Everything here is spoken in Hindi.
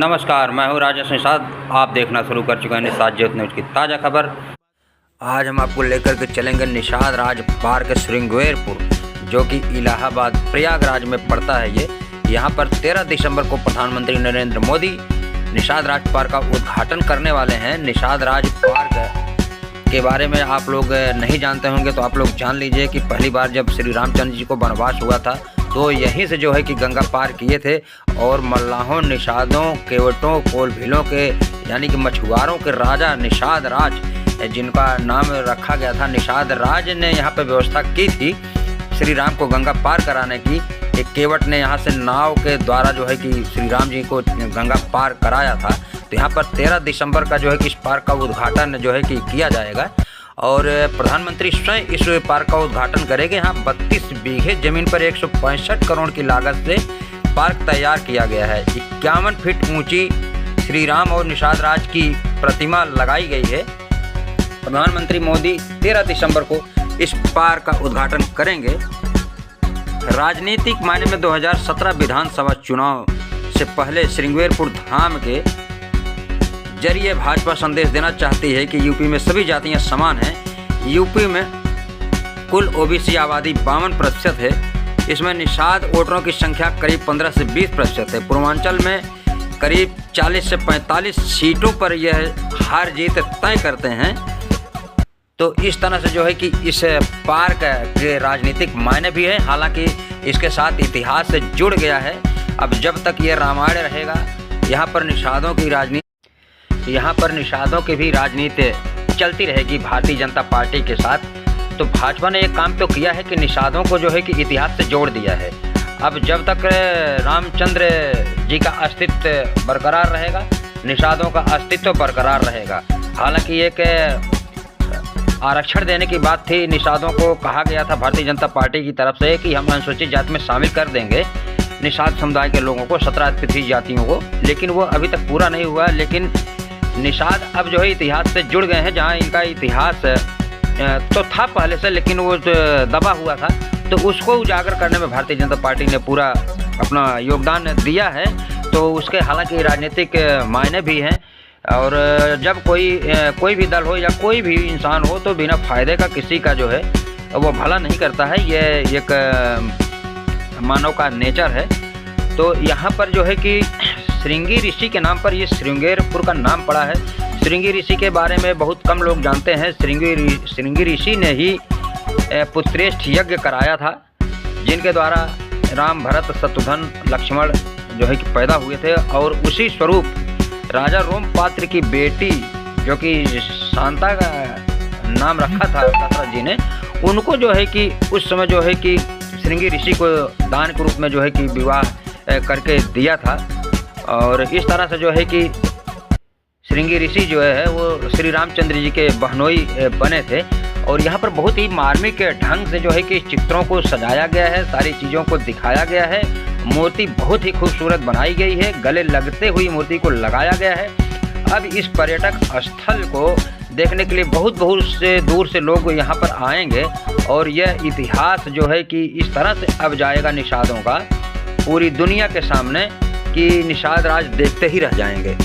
नमस्कार, मैं हूं राजेश निषाद। आप देखना शुरू कर चुके हैं निषाद ज्योति न्यूज़ की ताज़ा खबर। आज हम आपको लेकर के चलेंगे निषाद राज पार्क श्रृंगेरपुर, जो कि इलाहाबाद प्रयागराज में पड़ता है। यहाँ पर 13 दिसंबर को प्रधानमंत्री नरेंद्र मोदी निषाद राज पार्क का उद्घाटन करने वाले हैं। निषाद राज पार्क के बारे में आप लोग नहीं जानते होंगे तो आप लोग जान लीजिए कि पहली बार जब श्री रामचंद्र जी को वनवास हुआ था तो यहीं से जो है कि गंगा पार किए थे, और मल्लाहों, निषादों, केवटों, कोलभीलों के यानी कि मछुआरों के राजा निषाद राज, जिनका नाम रखा गया था निषाद राज, ने यहाँ पर व्यवस्था की थी श्री राम को गंगा पार कराने की। एक केवट ने यहाँ से नाव के द्वारा जो है कि श्री राम जी को गंगा पार कराया था। तो यहाँ पर 13 दिसंबर का जो है कि इस पार्क का उद्घाटन जो है कि किया जाएगा, और प्रधानमंत्री स्वयं इस पार्क का उद्घाटन करेंगे। यहाँ 32 बीघे जमीन पर 165 करोड़ की लागत से पार्क तैयार किया गया है। 51 फीट ऊंची श्री राम और निषाद राज की प्रतिमा लगाई गई है। प्रधानमंत्री मोदी 13 दिसंबर को इस पार्क का उद्घाटन करेंगे। राजनीतिक मायने में 2017 विधानसभा चुनाव से पहले श्रृंगेरपुर धाम के जरिए भाजपा संदेश देना चाहती है कि यूपी में सभी जातियां समान हैं। यूपी में कुल ओबीसी आबादी 52% है। इसमें निषाद वोटरों की संख्या करीब 15 से 20% है। पूर्वांचल में करीब 40 से 45 सीटों पर यह हार जीत तय करते हैं। तो इस तरह से जो है कि इस पार्क के राजनीतिक मायने भी है, हालांकि इसके साथ इतिहास से जुड़ गया है। अब जब तक ये रामायण रहेगा, यहाँ पर निषादों की भी राजनीति चलती रहेगी भारतीय जनता पार्टी के साथ। तो भाजपा ने एक काम तो किया है कि निषादों को जो है कि इतिहास से जोड़ दिया है। अब जब तक रामचंद्र जी का अस्तित्व बरकरार रहेगा, निषादों का अस्तित्व बरकरार रहेगा। हालांकि एक आरक्षण देने की बात थी, निषादों को कहा गया था भारतीय जनता पार्टी की तरफ से कि हम अनुसूचित जाति में शामिल कर देंगे निषाद समुदाय के लोगों को, 17 जातियों को, लेकिन वो अभी तक पूरा नहीं हुआ। लेकिन निषाद अब जो है इतिहास से जुड़ गए हैं, जहां इनका इतिहास तो था पहले से, लेकिन वो दबा हुआ था। तो उसको उजागर करने में भारतीय जनता पार्टी ने पूरा अपना योगदान दिया है। तो उसके हालांकि राजनीतिक मायने भी हैं, और जब कोई भी दल हो या कोई भी इंसान हो तो बिना फायदे का किसी का जो है वो भला नहीं करता है। ये एक मानव का नेचर है। तो यहाँ पर जो है कि श्रृंगी ऋषि के नाम पर ये श्रृंगेरपुर का नाम पड़ा है। श्रृंगी ऋषि के बारे में बहुत कम लोग जानते हैं। श्रृंगी ऋषि ने ही पुत्रेष्ठ यज्ञ कराया था, जिनके द्वारा राम, भरत, शत्रुघ्न, लक्ष्मण जो है कि पैदा हुए थे। और उसी स्वरूप राजा रोमपात्र की बेटी, जो कि शांता का नाम रखा था दशरथ जी ने, उनको जो है कि उस समय जो है कि श्रृंगी ऋषि को दान के रूप में जो है कि विवाह करके दिया था। और इस तरह से जो है कि श्रृंगी ऋषि जो है वो श्री रामचंद्र जी के बहनोई बने थे। और यहाँ पर बहुत ही मार्मिक ढंग से जो है कि चित्रों को सजाया गया है, सारी चीज़ों को दिखाया गया है। मूर्ति बहुत ही खूबसूरत बनाई गई है, गले लगते हुई मूर्ति को लगाया गया है। अब इस पर्यटक स्थल को देखने के लिए बहुत से दूर से लोग यहाँ पर आएंगे, और यह इतिहास जो है कि इस तरह से अब जाएगा निषादों का पूरी दुनिया के सामने कि निषाद राज देखते ही रह जाएंगे।